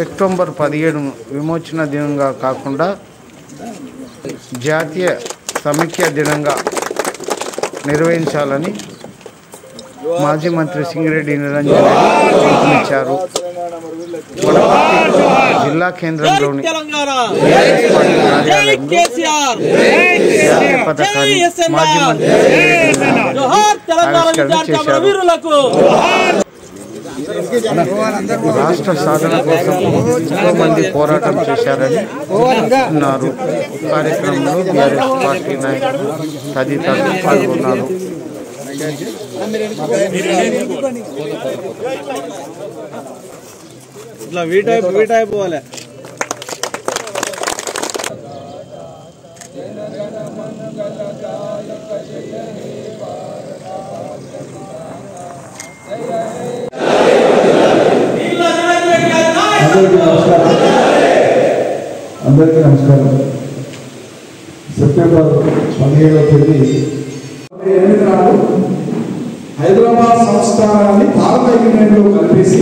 October 17 విమోచన దినంగా కాకుండా జాతీయ సమైక్య దినంగా నిర్వహించాలని మాజీ మంత్రి సింగిరెడ్డి నిరంజన్ రెడ్డి పిలుపునిచ్చారు. వనపర్తి జిల్లా కేంద్రంలోని జాతీయ పథకాన్ని మాజీ మంత్రి ఆవిష్కరణ చేశారు. రాష్ట్ర సాధన కోసం ఎంతో మంది పోరాటం చేశారని అన్నారు. కార్యక్రమంలో బీఆర్ఎస్ పార్టీ నాయకులు తదితరులు పాల్గొన్నారు. అందరికీ నమస్కారం. సెప్టెంబర్ 17వ తేదీ హైదరాబాద్ సంస్థానాన్ని భారత యూనియన్లో కలిపేసి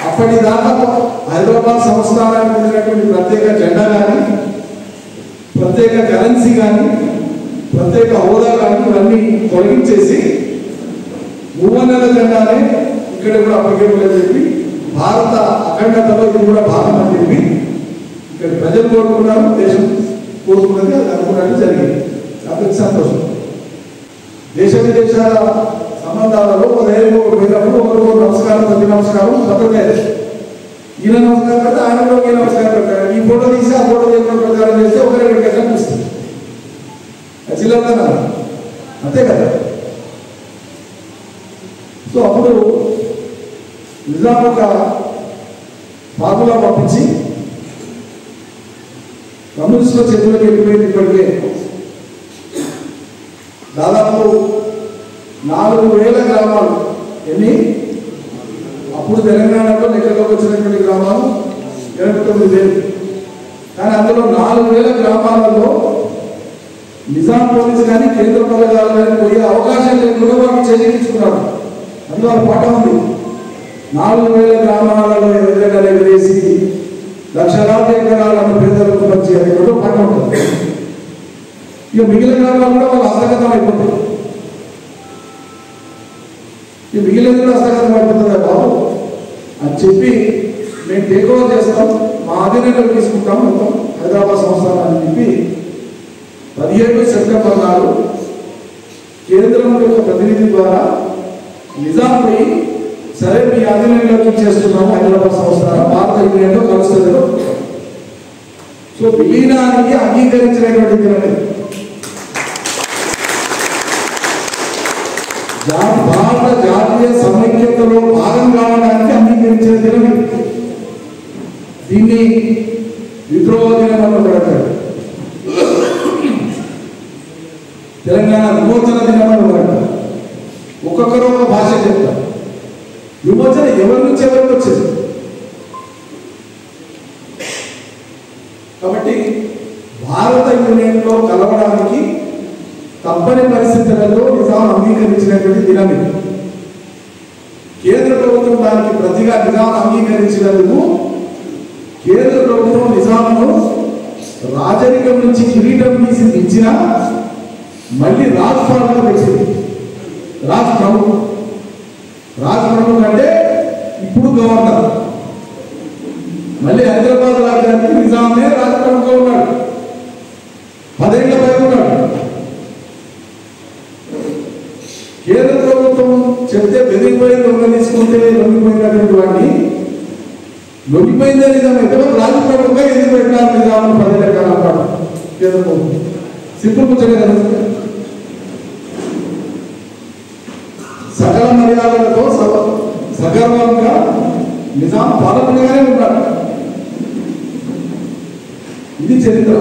అప్పటిదాకా హైదరాబాద్ సంస్థానానికి ఉన్నటువంటి ప్రత్యేక జెండా కానీ, ప్రత్యేక కరెన్సీ కానీ, ప్రత్యేక హోదా కానీ ఇవన్నీ తొలగించేసి మూవన్నెల జెండానే ఇక్కడ కూడా అప్పగించలేదని చెప్పి భారత అఖండతలో ఇది కూడా భాగం అని చెప్పి ఇక్కడ ప్రజలు కోరుకున్నారు, దేశం కోరుకున్నది, అది అనుకున్నట్టు జరిగింది. కాబట్టి సంతోషం. దేశ విదేశాల సంబంధాలలో పోయినప్పుడు ఒకరు నమస్కారం, ప్రతి నమస్కారం పక్కలేదు. ఈయన నమస్కారం పెడితే ఆయన ఈ నమస్కారం పెట్టారు. ఈ ఫోటో తీసి ఆ ఫోటో ప్రకారం చేస్తే ఒకరే పెట్టారు అనిపిస్తుంది. చిల్లర అంతే కదా. సో అప్పుడు నిజాం ఒక ఫార్ములా పంపించి కమ్యూనిస్టుల చేతులకు వెళ్ళిపోయింది. ఇప్పటికే దాదాపు 4,000 గ్రామాలు, ఎన్ని అప్పుడు తెలంగాణలో లెక్కలోకి వచ్చినటువంటి గ్రామాలు 89,000. కానీ అందులో 4,000 గ్రామాలలో నిజాం పోలీసు కానీ కేంద్ర బలగాలు కానీ పోయే అవకాశం లేకుండా వాళ్ళు చేయించుకున్నారు. అందులో పాట ఉంది. 4,000 గ్రామాలలో ఎదురుగడలు ఎగరేసి లక్షలాది ఎకరాలను పేదలకు పంచి అది కూడా పాట ఉంటుంది. ఇక మిగిలిన గ్రామాలు కూడా వాళ్ళు హస్తగతం అయిపోతుంది. ఇక మిగిలిన కూడా హస్తగతం అయిపోతుంది బాబు అని చెప్పి మేము టేక్ ఓవర్ చేస్తాం, మా ఆధీనంలో తీసుకుంటాం మొత్తం హైదరాబాద్ సంస్థానాన్ని చెప్పి 17 సెప్టెంబర్ నాడు కేంద్రం యొక్క ప్రతినిధి ద్వారా నిజాం పోయి సరే మీ ఆధీనంలోకి చేస్తున్నాము హైదరాబాద్ సంస్థానం భారత యూనియన్లో కలుస్తుంది. సో విలీనానికి అంగీకరించినటువంటి దినమే, భారత జాతీయ సమైక్యతలో భాగం కావడానికి అంగీకరించిన దినమే. దీన్ని విద్రోహ దినం అని పెడతారు, తెలంగాణ విమోచన దినం అని పెడతారు. ఒక్కొక్కరు ఒక భాష చెప్తారు. విమోచన ఎవరి నుంచి ఎవరికి వచ్చింది కాబట్టి భారత యూనియన్లో కలవడానికి తప్పని పరిస్థితులలో నిజాం అంగీకరించినటువంటి దినమే. కేంద్ర ప్రభుత్వం దానికి ప్రతిగా నిజాం అంగీకరించినందుకు కేంద్ర ప్రభుత్వం నిజాంను రాజరికం నుంచి కిరీటం తీసి దించిన మళ్ళీ రాజ్ పాలన పెట్టింది. రాజ్ ప్రముఖ్ అంటే ఇప్పుడు గవర్నర్. మళ్ళీ హైదరాబాద్ రాజధానికి నిజామే రాజ్ ప్రముఖంగా ఉన్నాడు, 10 ఏళ్ల పైన ఉన్నాడు. కేంద్ర ప్రభుత్వం చెప్తే బెదిరిపోయి దొంగ తీసుకుంటే లొంగిపోయినటువంటి వాడిని లొంగిపోయిందే నిజమైతే రాజ్ ప్రముఖంగా ఎందుకు పెట్టారు నిజామని 10 ఏళ్ల కాలం అన్నాడు కేంద్ర ప్రభుత్వం. సింపుల్ కూర్చొని కదా. సకల మర్యాదలతో సగర్వంగా నిజాం పాలకునిగానే ఉన్నాడు. ఇది చరిత్ర.